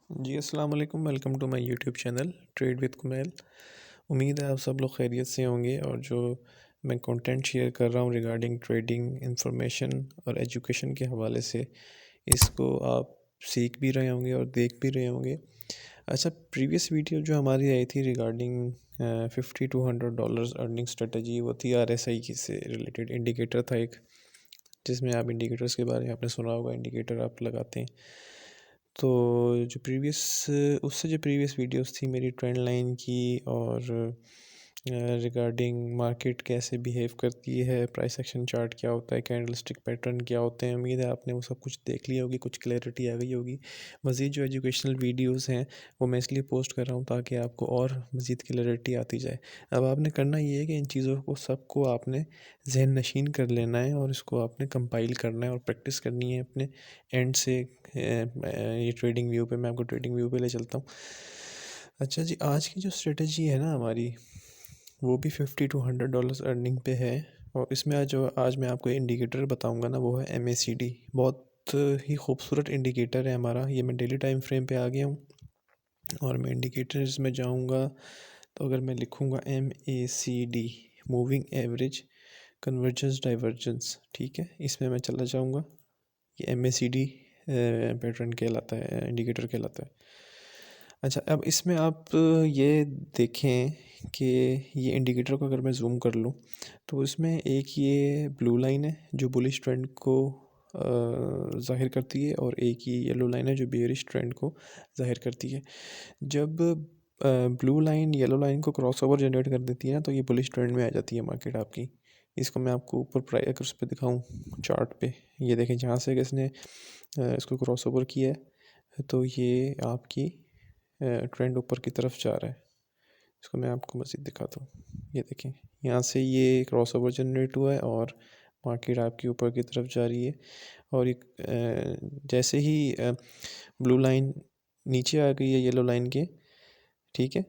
जी अस्सलाम वालेकुम। Welcome to my YouTube channel trade with Kumail. उम्मीद है आप सब लोग खैरियत से होंगे और जो मैं कंटेंट शेयर कर रहा हूँ रिगार्डिंग ट्रेडिंग इंफॉर्मेशन और एजुकेशन के हवाले से इसको आप सीख भी रहे होंगे और देख भी रहे होंगे। अच्छा, प्रीवियस वीडियो जो हमारी आई थी रिगार्डिंग $50 to $100 अर्निंग स्ट्रेटजी, वो थी RSI से रिलेटेड। इंडिकेटर था एक, जिसमें आप इंडिकेटर्स के बारे में आपने सुना होगा, इंडिकेटर आप लगाते हैं। तो जो प्रीवियस उससे जो प्रीवियस वीडियोस थी मेरी ट्रेंड लाइन की और रिगार्डिंग मार्केट कैसे बिहेव करती है, प्राइस एक्शन चार्ट क्या होता है, कैंडलस्टिक पैटर्न क्या होते हैं, उम्मीद है आपने वो सब कुछ देख लिया होगी, कुछ क्लैरिटी आ गई होगी। मज़ीद जो एजुकेशनल वीडियोस हैं वो मैं इसलिए पोस्ट कर रहा हूँ ताकि आपको और मज़ीद क्लैरिटी आती जाए। अब आपने करना ये है कि इन चीज़ों को सबको आपने जहन नशीन कर लेना है और इसको आपने कंपाइल करना है और प्रैक्टिस करनी है अपने एंड से। ये ट्रेडिंग व्यू पे मैं आपको ट्रेडिंग व्यू पे ले चलता हूँ। अच्छा जी, आज की जो स्ट्रेटजी है ना हमारी, वो भी $50 to $100 अर्निंग पे है। और इसमें आज मैं आपको इंडिकेटर बताऊंगा ना, वो है MACD। बहुत ही खूबसूरत इंडिकेटर है हमारा ये। मैं डेली टाइम फ्रेम पे आ गया हूँ और मैं इंडिकेटर्स में जाऊंगा तो अगर मैं लिखूंगा MACD, moving average convergence divergence, ठीक है, इसमें मैं चला जाऊंगा। ये MACD पैटर्न कहलाता है, इंडिकेटर कहलाता है। अच्छा, अब इसमें आप ये देखें कि ये इंडिकेटर को अगर मैं ज़ूम कर लूँ तो इसमें एक ये ब्लू लाइन है जो बुलिश ट्रेंड को ज़ाहिर करती है और एक ये येलो लाइन है जो बेयरिश ट्रेंड को ज़ाहिर करती है। जब ब्लू लाइन येलो लाइन को क्रॉस ओवर जनरेट कर देती है ना, तो ये बुलिश ट्रेंड में आ जाती है मार्केट आपकी। इसको मैं आपको ऊपर प्राइस अगर उस पर दिखाऊँ चार्ट पे, ये देखें जहाँ से किसने इसको क्रॉस ओवर किया है तो ये आपकी ट्रेंड ऊपर की तरफ जा रहा है। इसको मैं आपको मज़ीद दिखाता हूँ। ये देखें, यहाँ से ये क्रॉस ओवर जनरेट हुआ है और मार्केट आपकी ऊपर की तरफ जा रही है। और एक जैसे ही ब्लू लाइन नीचे आ गई है येलो लाइन के, ठीक है,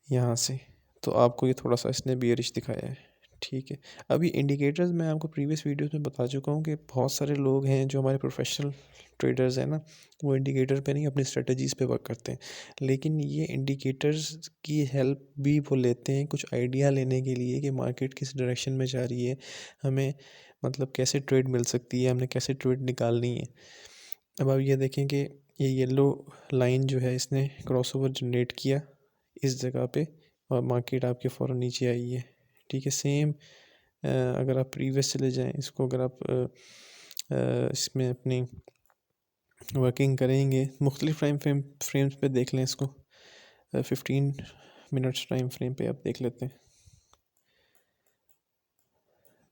यहाँ से, तो आपको ये थोड़ा सा इसने बियरिश दिखाया है, ठीक है। अभी इंडिकेटर्स मैं आपको प्रीवियस वीडियोस में बता चुका हूँ कि बहुत सारे लोग हैं जो हमारे प्रोफेशनल ट्रेडर्स हैं ना, वो इंडिकेटर पे नहीं अपनी स्ट्रेटजीज़ पे वर्क करते हैं, लेकिन ये इंडिकेटर्स की हेल्प भी वो लेते हैं कुछ आइडिया लेने के लिए कि मार्केट किस डायरेक्शन में जा रही है, हमें मतलब कैसे ट्रेड मिल सकती है, हमने कैसे ट्रेड निकालनी है। अब आप ये देखें कि ये येलो लाइन जो है इसने क्रॉस ओवर जनरेट किया इस जगह पे और मार्केट आपके फ़ौरन नीचे आई है, ठीक है। सेम अगर आप प्रीवियस चले जाएं इसको, अगर आप इसमें अपनी वर्किंग करेंगे मुख्तलिफ फ्रेम्स पे देख लें इसको। 15 मिनट्स टाइम फ्रेम पे आप देख लेते हैं।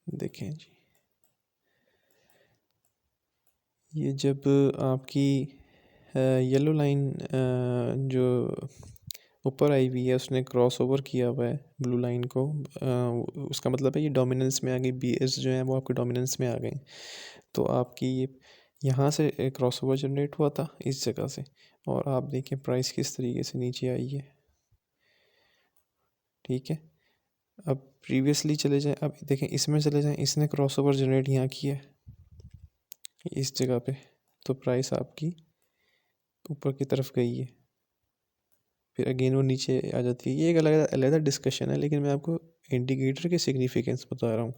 देखें जी, ये जब आपकी येलो लाइन जो ऊपर आई हुई है उसने क्रॉस ओवर किया हुआ है ब्लू लाइन को, उसका मतलब है ये डोमिनेंस में आ गई, BS जो है वो आपके डोमिनेंस में आ गए। तो आपकी ये यहाँ से क्रॉस ओवर जनरेट हुआ था इस जगह से, और आप देखें प्राइस किस तरीके से नीचे आई है, ठीक है। अब प्रीवियसली चले जाएं, अब देखें इसमें चले जाएं, इसने क्रॉस ओवर जनरेट यहाँ किया है इस जगह पे, तो प्राइस आपकी ऊपर की तरफ गई है, फिर अगेन वो नीचे आ जाती है। ये एक अलग अलग डिस्कशन है, लेकिन मैं आपको इंडिकेटर के सिग्निफिकेंस बता रहा हूँ,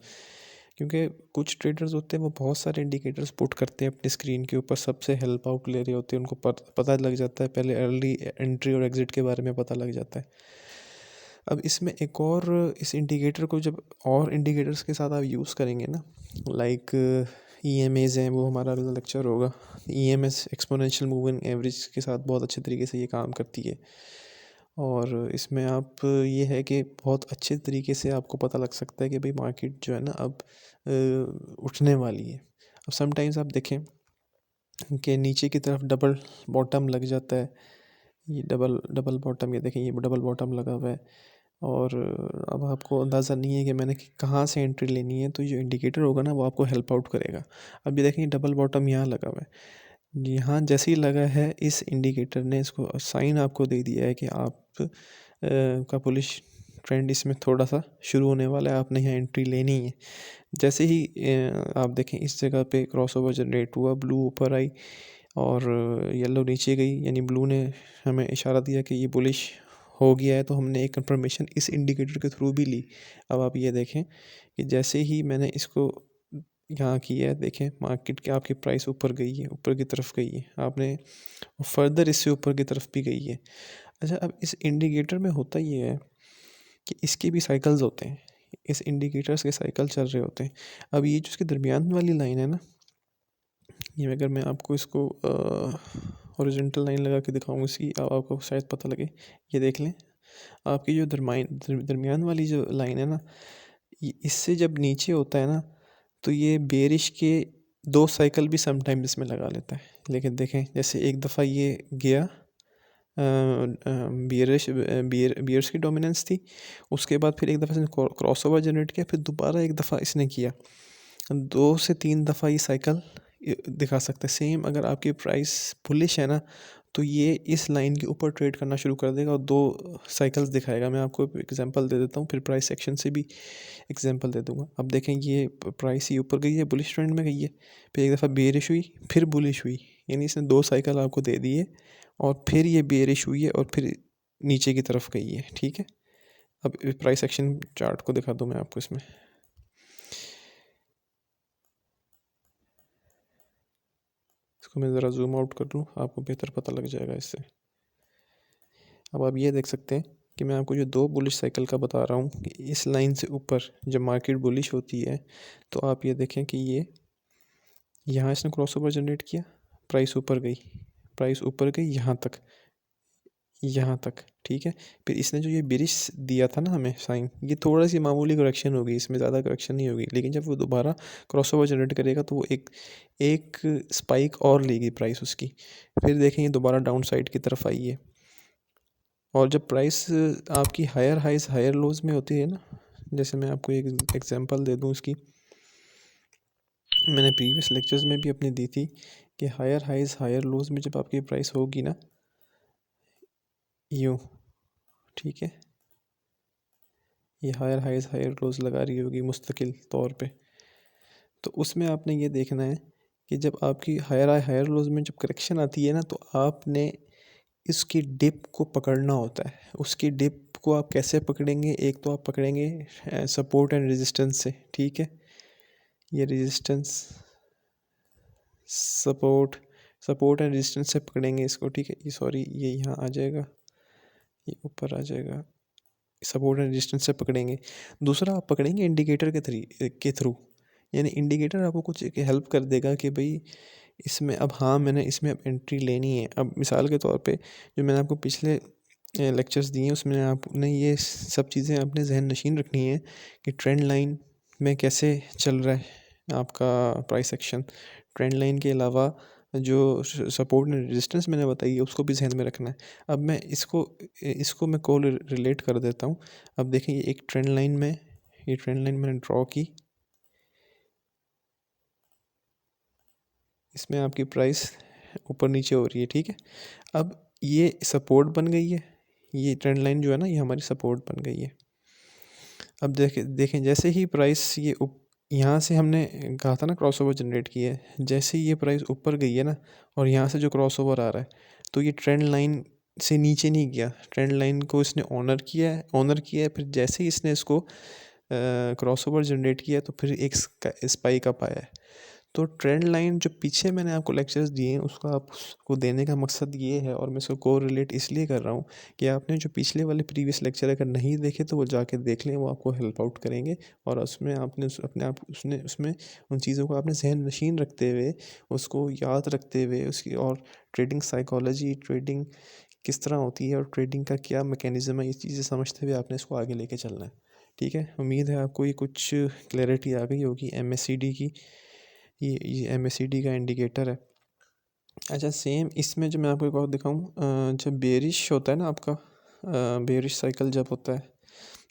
क्योंकि कुछ ट्रेडर्स होते हैं वो बहुत सारे इंडिकेटर्स पुट करते हैं अपनी स्क्रीन के ऊपर, सबसे हेल्प आउट ले रहे होते हैं, उनको पता लग जाता है, पहले अर्ली एंट्री और एग्ज़िट के बारे में पता लग जाता है। अब इसमें एक और, इस इंडिकेटर को जब और इंडिकेटर्स के साथ आप यूज़ करेंगे ना, लाइक EMAs हैं, वो हमारा अगला लेक्चर होगा। EMS एक्सपोनेंशियल मूविंग एवरेज के साथ बहुत अच्छे तरीके से ये काम करती है, और इसमें आप ये है कि बहुत अच्छे तरीके से आपको पता लग सकता है कि भाई मार्केट जो है ना अब उठने वाली है। अब समटाइम्स आप देखें कि नीचे की तरफ डबल बॉटम लग जाता है, ये डबल डबल बॉटम, ये देखें ये डबल बॉटम लगा हुआ है, और अब आपको अंदाज़ा नहीं है कि मैंने कहाँ से एंट्री लेनी है, तो ये जो इंडिकेटर होगा ना वो आपको हेल्प आउट करेगा। अब ये देखें डबल बॉटम यहाँ लगा हुआ है, यहाँ जैसे ही लगा है इस इंडिकेटर ने इसको साइन आपको दे दिया है कि आप का बुलिश ट्रेंड इसमें थोड़ा सा शुरू होने वाला है, आपने यहाँ एंट्री लेनी है। जैसे ही आप देखें इस जगह पे क्रॉस ओवर जनरेट हुआ, ब्लू ऊपर आई और येलो नीचे गई, यानी ब्लू ने हमें इशारा दिया कि ये बुलिश हो गया है, तो हमने एक कंफर्मेशन इस इंडिकेटर के थ्रू भी ली। अब आप ये देखें कि जैसे ही मैंने इसको यहाँ किया है, देखें मार्केट के आपकी प्राइस ऊपर गई है, ऊपर की तरफ गई है, आपने फर्दर इससे ऊपर की तरफ भी गई है। अच्छा, अब इस इंडिकेटर में होता ये है कि इसके भी साइकिल्स होते हैं, इस इंडिकेटर्स के साइकिल चल रहे होते हैं। अब ये जो इसके दरमियान वाली लाइन है ना, ये अगर मैं आपको इसको हॉरिजॉन्टल लाइन लगा के दिखाऊँ इसकी, अब आपको शायद पता लगे। ये देख लें, आपकी जो दरमियान वाली जो लाइन है ना, इससे जब नीचे होता है ना, तो ये बेरिश के 2 साइकिल भी समटाइम इसमें लगा लेता है। लेकिन देखें, जैसे एक दफ़ा ये गया, बियर्स की डोमिनेंस थी, उसके बाद फिर एक दफ़ा इसने क्रॉसओवर जनरेट किया, फिर दोबारा एक दफ़ा इसने किया, 2 से 3 दफ़ा ये साइकिल दिखा सकता है। सेम अगर आपकी प्राइस बुलिश है ना, तो ये इस लाइन के ऊपर ट्रेड करना शुरू कर देगा और 2 साइकिल्स दिखाएगा। मैं आपको एग्जांपल दे देता हूँ, फिर प्राइस सेक्शन से भी एग्जांपल दे दूँगा। अब देखें, ये प्राइस ये ऊपर गई है, बुलिश ट्रेंड में गई है, फिर एक दफ़ा बेरिश हुई, फिर बुलिश हुई, यानी इसने 2 साइकिल आपको दे दिए, और फिर ये बेरिश हुई है और फिर नीचे की तरफ गई है। ठीक है, अब प्राइस एक्शन चार्ट को दिखा दूँ मैं आपको इसमें। इसको मैं ज़रा जूम आउट कर लूँ, आपको बेहतर पता लग जाएगा इससे। अब आप ये देख सकते हैं कि मैं आपको जो 2 बुलिश साइकिल का बता रहा हूँ, कि इस लाइन से ऊपर जब मार्केट बुलिश होती है, तो आप ये देखें कि ये यहाँ इसने क्रॉसओवर जनरेट किया, प्राइस ऊपर गई, प्राइस ऊपर गई यहाँ तक। ठीक है, फिर इसने जो ये बेरिश दिया था ना हमें साइन, ये थोड़ा सी मामूली करेक्शन होगी, इसमें ज़्यादा करेक्शन नहीं होगी, लेकिन जब वो दोबारा क्रॉसओवर जनरेट करेगा तो वो एक स्पाइक और लेगी प्राइस उसकी। फिर देखेंगे दोबारा डाउन साइड की तरफ आई है, और जब प्राइस आपकी हायर हाइज हायर लोज में होती है ना, जैसे मैं आपको एक एग्जांपल दे दूँ उसकी, मैंने प्रीवियस लेक्चर्स में भी अपनी दी थी कि हायर हाइज हायर लोज में जब आपकी प्राइस होगी ना, यूँ, ठीक है, ये हायर हाइज हायर लोज लगा रही होगी मुस्तकिल तौर पे, तो उसमें आपने ये देखना है कि जब आपकी हायर हायर लोज में जब करेक्शन आती है ना, तो आपने इसकी डिप को पकड़ना होता है। उसकी डिप को आप कैसे पकड़ेंगे? एक तो आप पकड़ेंगे सपोर्ट एंड रेजिस्टेंस से। ठीक है, ये रेजिस्टेंस, सपोर्ट एंड रेजिस्टेंस से पकड़ेंगे इसको। ठीक है, ये सॉरी, ये यहाँ आ जाएगा, ये ऊपर आ जाएगा, सपोर्ट एंड रेजिस्टेंस से पकड़ेंगे। दूसरा आप पकड़ेंगे इंडिकेटर के थ्रू, यानी इंडिकेटर आपको कुछ एक हेल्प कर देगा कि भाई इसमें अब, हाँ मैंने इसमें अब एंट्री लेनी है। अब मिसाल के तौर पे जो मैंने आपको पिछले लेक्चर्स दिए हैं, उसमें आपने ये सब चीज़ें अपने जहन नशीन रखनी है कि ट्रेंड लाइन में कैसे चल रहा है आपका प्राइस एक्शन। ट्रेंड लाइन के अलावा जो सपोर्ट एंड रेजिस्टेंस मैंने बताई है, उसको भी जहन में रखना है। अब मैं इसको मैं को रिलेट कर देता हूँ। अब देखें, ये एक ट्रेंड लाइन में, ये ट्रेंड लाइन मैंने ड्रॉ की, इसमें आपकी प्राइस ऊपर नीचे हो रही है। ठीक है, अब ये सपोर्ट बन गई है, ये ट्रेंड लाइन जो है ना, ये हमारी सपोर्ट बन गई है। अब देखें जैसे ही प्राइस ये यहाँ से हमने कहा था ना क्रॉसओवर जनरेट किया है, जैसे ही ये प्राइस ऊपर गई है ना, और यहाँ से जो क्रॉसओवर आ रहा है, तो ये ट्रेंड लाइन से नीचे नहीं गया, ट्रेंड लाइन को इसने ऑनर किया है। फिर जैसे ही इसने इसको क्रॉसओवर जनरेट किया, तो फिर एक स्पाइक अप आया है। तो ट्रेंड लाइन जो पीछे मैंने आपको लेक्चर्स दिए हैं, उसका आपको देने का मकसद ये है, और मैं इसको को रिलेट इसलिए कर रहा हूँ कि आपने जो पिछले वाले प्रीवियस लेक्चर अगर नहीं देखे तो वो जाके देख लें, वो आपको हेल्प आउट करेंगे। और उसमें आपने उसमें उन चीज़ों को आपने जहन नशीन रखते हुए, उसको याद रखते हुए, उसकी और ट्रेडिंग साइकोलॉजी, ट्रेडिंग किस तरह होती है और ट्रेडिंग का क्या मैकेनिज़्म है, ये चीज़ें समझते हुए आपने इसको आगे लेके चलना है। ठीक है, उम्मीद है आपको ये कुछ क्लैरिटी आ गई होगी MACD की। ये MACD का इंडिकेटर है। अच्छा, सेम इसमें जो मैं आपको एक और दिखाऊँ, जब बेरिश होता है ना आपका, बेरिश साइकिल जब होता है,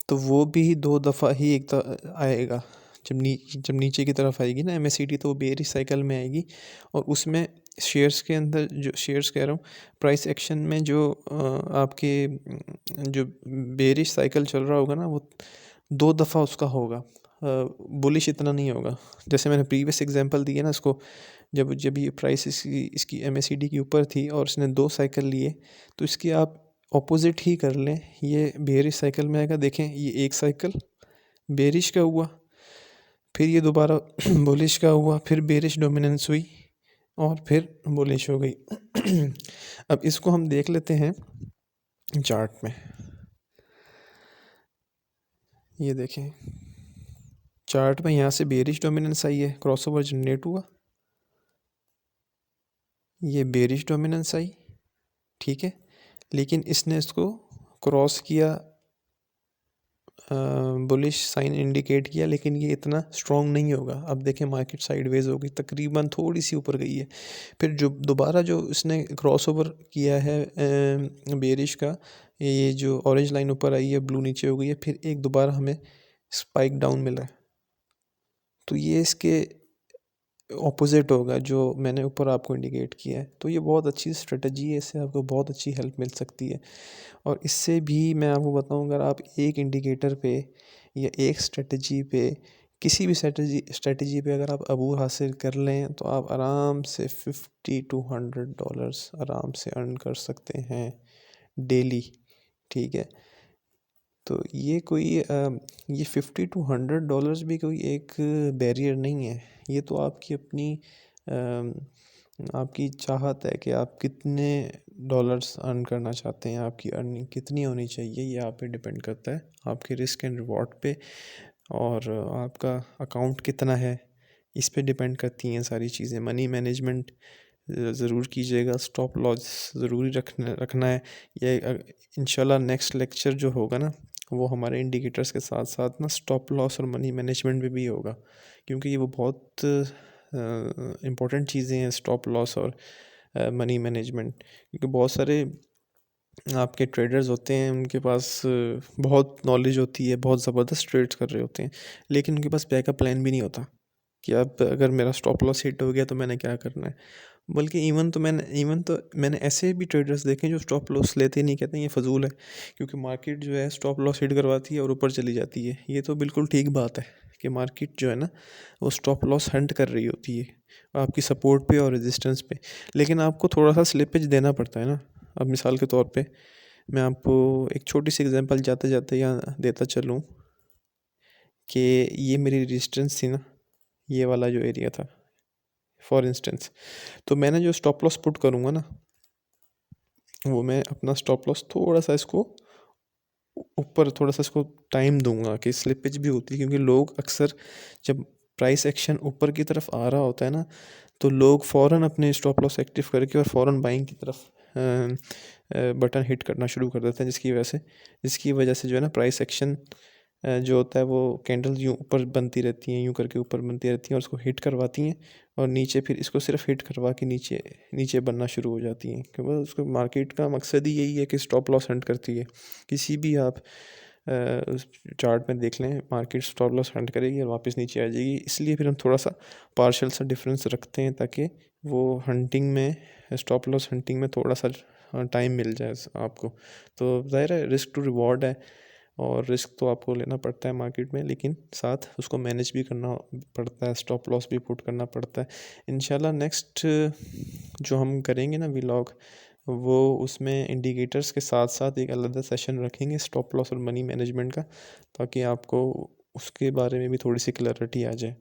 तो वो भी 2 दफ़ा ही आएगा। जब नीचे की तरफ आएगी ना MACD, तो वो बेरिश साइकिल में आएगी, और उसमें शेयर्स के अंदर, जो शेयर्स कह रहा हूँ, प्राइस एक्शन में जो आपके जो बेरिश साइकिल चल रहा होगा ना, वो 2 दफ़ा उसका होगा। बुलिश इतना नहीं होगा। जैसे मैंने प्रीवियस एग्जांपल दिया ना, इसको जब जब ये प्राइस इसकी MACD के ऊपर थी और इसने 2 साइकिल लिए, तो इसकी आप ऑपोजिट ही कर लें, ये बेयरिश साइकिल में आएगा। देखें, ये एक साइकिल बेयरिश का हुआ, फिर ये दोबारा बुलिश का हुआ, फिर बेयरिश डोमिनेंस हुई और फिर बुलिश हो गई। अब इसको हम देख लेते हैं चार्ट में। ये देखें चार्ट में, यहाँ से बेयरिश डोमिनेंस आई है, क्रॉसओवर जनरेट हुआ, ये बेयरिश डोमिनेंस आई, ठीक है। लेकिन इसने इसको क्रॉस किया, बुलिश साइन इंडिकेट किया, लेकिन ये इतना स्ट्रॉन्ग नहीं होगा। अब देखें मार्केट साइडवेज हो गई, तकरीबन थोड़ी सी ऊपर गई है। फिर जो दोबारा जो इसने क्रॉसओवर किया है बेरिश का, ये जो ऑरेंज लाइन ऊपर आई है, ब्लू नीचे हो गई है, फिर एक दोबारा हमें स्पाइक डाउन मिला है। तो ये इसके ऑपोजिट होगा जो मैंने ऊपर आपको इंडिकेट किया है। तो ये बहुत अच्छी स्ट्रेटजी है, इससे आपको बहुत अच्छी हेल्प मिल सकती है। और इससे भी मैं आपको बताऊं, अगर आप एक इंडिकेटर पे या एक स्ट्रेटजी पे, किसी भी स्ट्रेटजी पे अगर आप अबूर हासिल कर लें, तो आप आराम से $50 to $100 आराम से अर्न कर सकते हैं डेली, ठीक है। तो ये कोई ये $50 to $100 भी कोई एक बैरियर नहीं है। ये तो आपकी अपनी आपकी चाहत है कि आप कितने डॉलर्स अर्न करना चाहते हैं, आपकी अर्निंग कितनी होनी चाहिए, ये आप पे डिपेंड करता है, आपके रिस्क एंड रिवॉर्ड पे, और आपका अकाउंट कितना है, इस पे डिपेंड करती हैं सारी चीज़ें। मनी मैनेजमेंट ज़रूर कीजिएगा, स्टॉप लॉस ज़रूरी रखना है। ये इंशाल्लाह नेक्स्ट लेक्चर जो होगा ना, वो हमारे इंडिकेटर्स के साथ साथ ना स्टॉप लॉस और मनी मैनेजमेंट में भी होगा, क्योंकि ये वो बहुत इम्पोर्टेंट चीज़ें हैं, स्टॉप लॉस और मनी मैनेजमेंट। क्योंकि बहुत सारे आपके ट्रेडर्स होते हैं, उनके पास बहुत नॉलेज होती है, बहुत ज़बरदस्त ट्रेड्स कर रहे होते हैं, लेकिन उनके पास बैकअप प्लान भी नहीं होता कि अब अगर मेरा स्टॉप लॉस हिट हो गया तो मैंने क्या करना है। बल्कि इवन तो मैंने ऐसे भी ट्रेडर्स देखे हैं जो स्टॉप लॉस लेते ही नहीं, कहते हैं ये फ़जूल है, क्योंकि मार्केट जो है स्टॉप लॉस हिट करवाती है और ऊपर चली जाती है। ये तो बिल्कुल ठीक बात है कि मार्केट जो है ना, वो स्टॉप लॉस हंट कर रही होती है आपकी सपोर्ट पे और रेजिस्टेंस पे, लेकिन आपको थोड़ा सा स्लिपेज देना पड़ता है ना। अब मिसाल के तौर पे मैं आपको एक छोटी सी एग्जांपल जाते जाते यहाँ देता चलूँ कि ये मेरी रेजिस्टेंस थी ना, ये वाला जो एरिया था फॉर इंस्टेंस, तो मैंने जो स्टॉप लॉस पुट करूँगा ना, वो मैं अपना स्टॉप लॉस थोड़ा सा इसको ऊपर, थोड़ा सा इसको टाइम दूंगा कि स्लिपेज भी होती है, क्योंकि लोग अक्सर जब प्राइस एक्शन ऊपर की तरफ आ रहा होता है ना, तो लोग फ़ौरन अपने स्टॉप लॉस एक्टिव करके और फ़ौरन बाइंग की तरफ बटन हिट करना शुरू कर देते हैं, जिसकी वजह से जो है ना प्राइस एक्शन जो होता है वो कैंडल यूँ ऊपर बनती रहती हैं, यूँ करके ऊपर बनती रहती हैं और उसको हिट करवाती हैं, और नीचे फिर इसको सिर्फ हिट करवा के नीचे नीचे बनना शुरू हो जाती हैं। क्योंकि उसको मार्केट का मकसद ही यही है कि स्टॉप लॉस हंट करती है। किसी भी आप चार्ट में देख लें, मार्केट स्टॉप लॉस हंट करेगी और वापस नीचे आ जाएगी। इसलिए फिर हम थोड़ा सा पार्शियल सा डिफरेंस रखते हैं, ताकि वो हंटिंग में, स्टॉप लॉस हंटिंग में थोड़ा सा टाइम मिल जाए आपको। तो ज़ाहिर है रिस्क टू रिवॉर्ड है, और रिस्क तो आपको लेना पड़ता है मार्केट में, लेकिन साथ उसको मैनेज भी करना पड़ता है, स्टॉप लॉस भी पुट करना पड़ता है। इंशाल्लाह नेक्स्ट जो हम करेंगे ना व्लॉग, वो उसमें इंडिकेटर्स के साथ साथ एक अलग सेशन रखेंगे स्टॉप लॉस और मनी मैनेजमेंट का, ताकि आपको उसके बारे में भी थोड़ी सी क्लैरिटी आ जाए।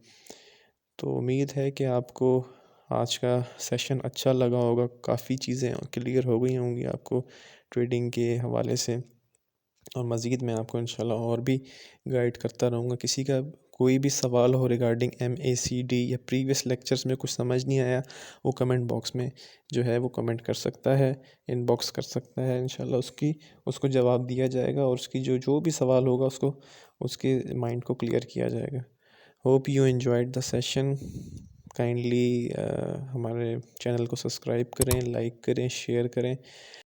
तो उम्मीद है कि आपको आज का सेशन अच्छा लगा होगा, काफ़ी चीज़ें क्लियर हो गई होंगी आपको ट्रेडिंग के हवाले से, और मज़ीद मैं आपको इंशाल्लाह और भी गाइड करता रहूँगा। किसी का कोई भी सवाल हो रिगार्डिंग MACD या प्रीवियस लेक्चर्स में कुछ समझ नहीं आया, वो कमेंट बॉक्स में जो है वो कमेंट कर सकता है, इनबॉक्स कर सकता है। इंशाल्लाह उसको जवाब दिया जाएगा, और उसकी जो जो भी सवाल होगा उसके माइंड को क्लियर किया जाएगा। Hope you enjoyed the session. Kindly हमारे चैनल को सब्सक्राइब करें, लाइक करें, शेयर करें।